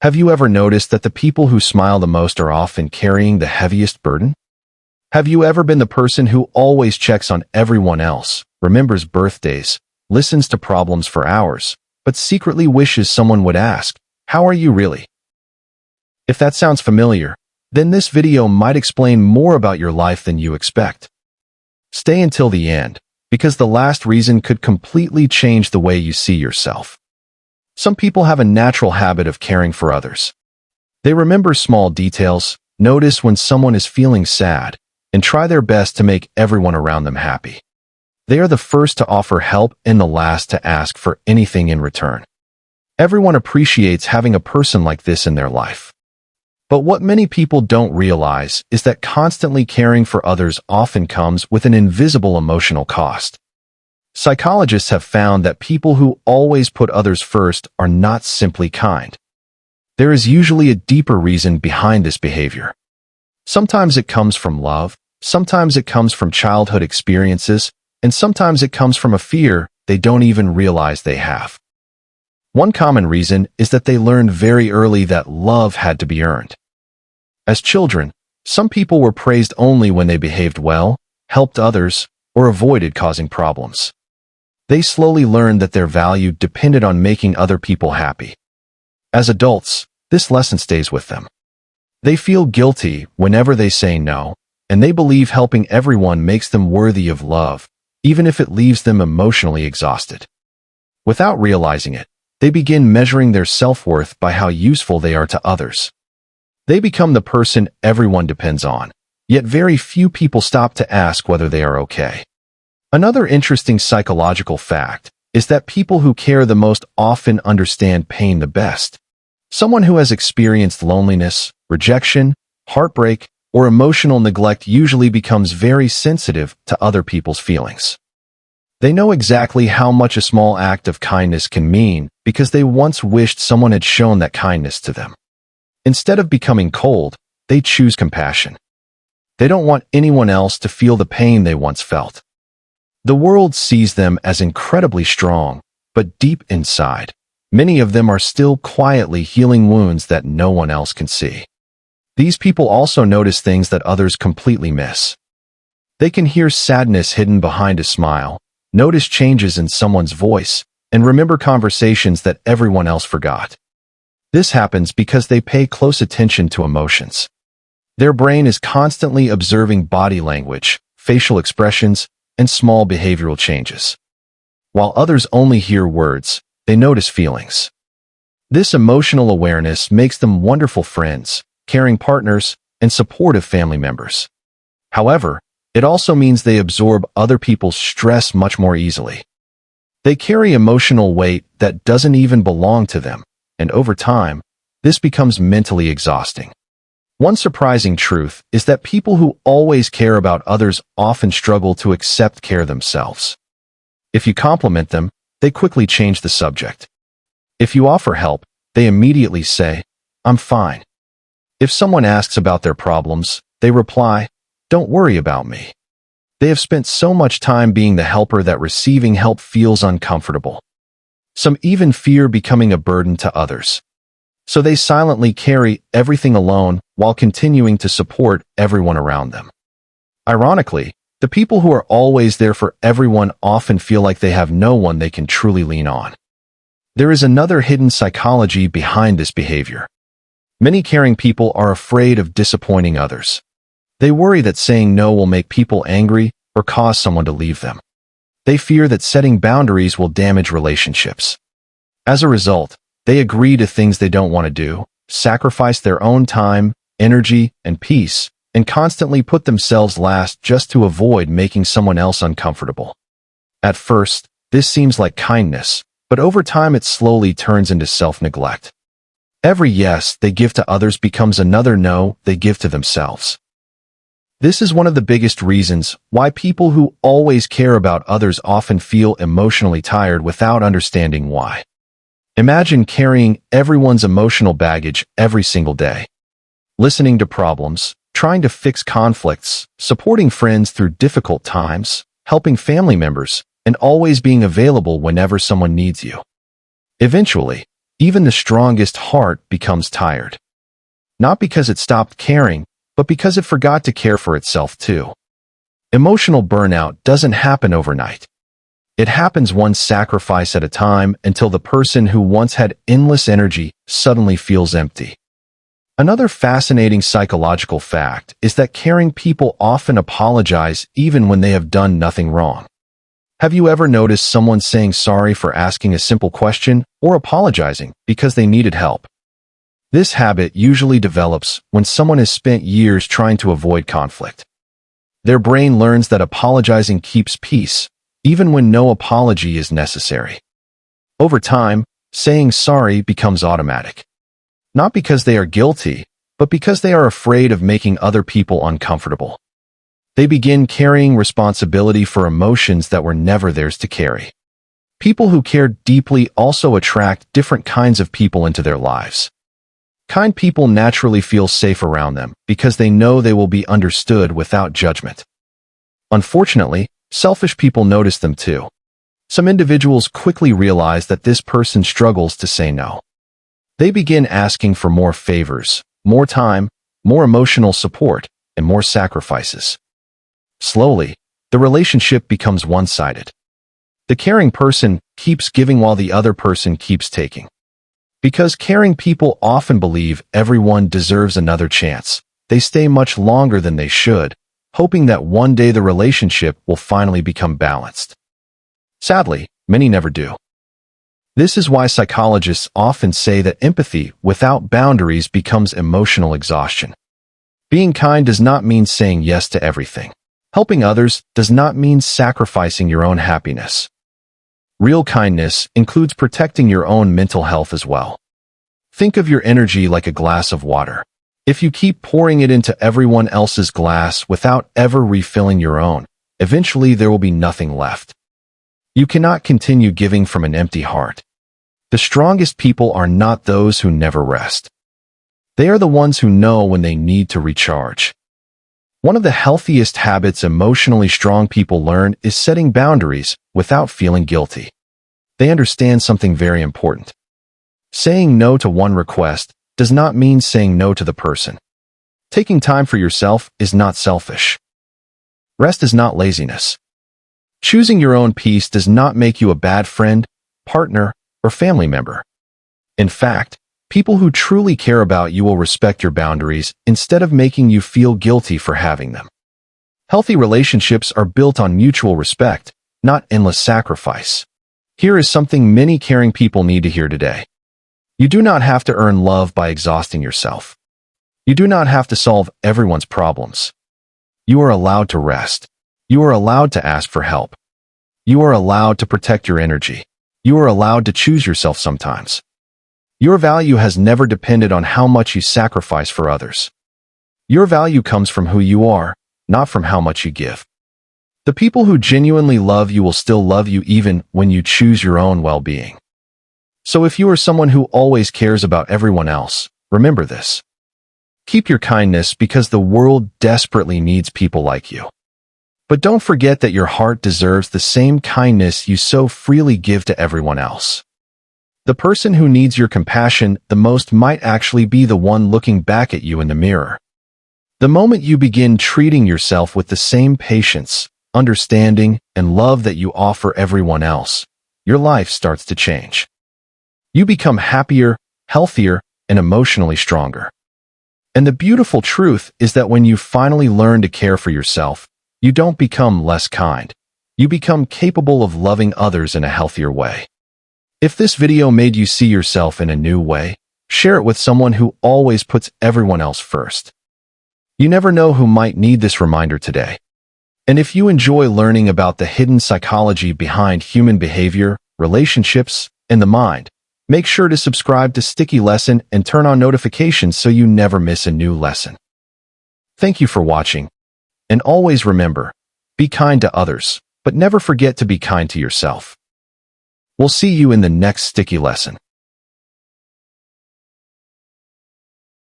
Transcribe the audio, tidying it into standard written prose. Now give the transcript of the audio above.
Have you ever noticed that the people who smile the most are often carrying the heaviest burden? Have you ever been the person who always checks on everyone else, remembers birthdays, listens to problems for hours, but secretly wishes someone would ask, "How are you really?" If that sounds familiar, then this video might explain more about your life than you expect. Stay until the end, because the last reason could completely change the way you see yourself. Some people have a natural habit of caring for others. They remember small details, notice when someone is feeling sad, and try their best to make everyone around them happy. They are the first to offer help and the last to ask for anything in return. Everyone appreciates having a person like this in their life. But what many people don't realize is that constantly caring for others often comes with an invisible emotional cost. Psychologists have found that people who always put others first are not simply kind. There is usually a deeper reason behind this behavior. Sometimes it comes from love, sometimes it comes from childhood experiences, and sometimes it comes from a fear they don't even realize they have. One common reason is that they learned very early that love had to be earned. As children, some people were praised only when they behaved well, helped others, or avoided causing problems. They slowly learned that their value depended on making other people happy. As adults, this lesson stays with them. They feel guilty whenever they say no, and they believe helping everyone makes them worthy of love, even if it leaves them emotionally exhausted. Without realizing it, they begin measuring their self-worth by how useful they are to others. They become the person everyone depends on, yet very few people stop to ask whether they are okay. Another interesting psychological fact is that people who care the most often understand pain the best. Someone who has experienced loneliness, rejection, heartbreak, or emotional neglect usually becomes very sensitive to other people's feelings. They know exactly how much a small act of kindness can mean because they once wished someone had shown that kindness to them. Instead of becoming cold, they choose compassion. They don't want anyone else to feel the pain they once felt. The world sees them as incredibly strong, but deep inside, many of them are still quietly healing wounds that no one else can see. These people also notice things that others completely miss. They can hear sadness hidden behind a smile, notice changes in someone's voice, and remember conversations that everyone else forgot. This happens because they pay close attention to emotions. Their brain is constantly observing body language, facial expressions, and small behavioral changes. While others only hear words, they notice feelings. This emotional awareness makes them wonderful friends, caring partners, and supportive family members. However, it also means they absorb other people's stress much more easily. They carry emotional weight that doesn't even belong to them, and over time, this becomes mentally exhausting. One surprising truth is that people who always care about others often struggle to accept care themselves. If you compliment them, they quickly change the subject. If you offer help, they immediately say, "I'm fine." If someone asks about their problems, they reply, "Don't worry about me." They have spent so much time being the helper that receiving help feels uncomfortable. Some even fear becoming a burden to others. So they silently carry everything alone while continuing to support everyone around them. Ironically, the people who are always there for everyone often feel like they have no one they can truly lean on. There is another hidden psychology behind this behavior. Many caring people are afraid of disappointing others. They worry that saying no will make people angry or cause someone to leave them. They fear that setting boundaries will damage relationships. As a result, they agree to things they don't want to do, sacrifice their own time, energy, and peace, and constantly put themselves last just to avoid making someone else uncomfortable. At first, this seems like kindness, but over time it slowly turns into self-neglect. Every yes they give to others becomes another no they give to themselves. This is one of the biggest reasons why people who always care about others often feel emotionally tired without understanding why. Imagine carrying everyone's emotional baggage every single day. Listening to problems, trying to fix conflicts, supporting friends through difficult times, helping family members, and always being available whenever someone needs you. Eventually, Even the strongest heart becomes tired. Not because it stopped caring, but because it forgot to care for itself too. Emotional burnout doesn't happen overnight. It happens one sacrifice at a time until the person who once had endless energy suddenly feels empty. Another fascinating psychological fact is that caring people often apologize even when they have done nothing wrong. Have you ever noticed someone saying sorry for asking a simple question or apologizing because they needed help? This habit usually develops when someone has spent years trying to avoid conflict. Their brain learns that apologizing keeps peace, even when no apology is necessary. Over time, saying sorry becomes automatic. Not because they are guilty, but because they are afraid of making other people uncomfortable. They begin carrying responsibility for emotions that were never theirs to carry. People who care deeply also attract different kinds of people into their lives. Kind people naturally feel safe around them because they know they will be understood without judgment. Unfortunately, selfish people notice them too. Some individuals quickly realize that this person struggles to say no. They begin asking for more favors, more time, more emotional support, and more sacrifices. Slowly, the relationship becomes one-sided. The caring person keeps giving while the other person keeps taking. Because caring people often believe everyone deserves another chance, they stay much longer than they should, hoping that one day the relationship will finally become balanced. Sadly, many never do. This is why psychologists often say that empathy without boundaries becomes emotional exhaustion. Being kind does not mean saying yes to everything. Helping others does not mean sacrificing your own happiness. Real kindness includes protecting your own mental health as well. Think of your energy like a glass of water. If you keep pouring it into everyone else's glass without ever refilling your own, eventually there will be nothing left. You cannot continue giving from an empty heart. The strongest people are not those who never rest. They are the ones who know when they need to recharge. One of the healthiest habits emotionally strong people learn is setting boundaries without feeling guilty. They understand something very important. Saying no to one request does not mean saying no to the person. Taking time for yourself is not selfish. Rest is not laziness. Choosing your own peace does not make you a bad friend, partner, or family member. In fact, people who truly care about you will respect your boundaries instead of making you feel guilty for having them. Healthy relationships are built on mutual respect, not endless sacrifice. Here is something many caring people need to hear today. You do not have to earn love by exhausting yourself. You do not have to solve everyone's problems. You are allowed to rest. You are allowed to ask for help. You are allowed to protect your energy. You are allowed to choose yourself sometimes. Your value has never depended on how much you sacrifice for others. Your value comes from who you are, not from how much you give. The people who genuinely love you will still love you even when you choose your own well-being. So if you are someone who always cares about everyone else, remember this. Keep your kindness because the world desperately needs people like you. But don't forget that your heart deserves the same kindness you so freely give to everyone else. The person who needs your compassion the most might actually be the one looking back at you in the mirror. The moment you begin treating yourself with the same patience, understanding, and love that you offer everyone else, your life starts to change. You become happier, healthier, and emotionally stronger. And the beautiful truth is that when you finally learn to care for yourself, you don't become less kind. You become capable of loving others in a healthier way. If this video made you see yourself in a new way, share it with someone who always puts everyone else first. You never know who might need this reminder today. And if you enjoy learning about the hidden psychology behind human behavior, relationships, and the mind, make sure to subscribe to Sticky Lesson and turn on notifications so you never miss a new lesson. Thank you for watching. And always remember, be kind to others, but never forget to be kind to yourself. We'll see you in the next Sticky Lesson.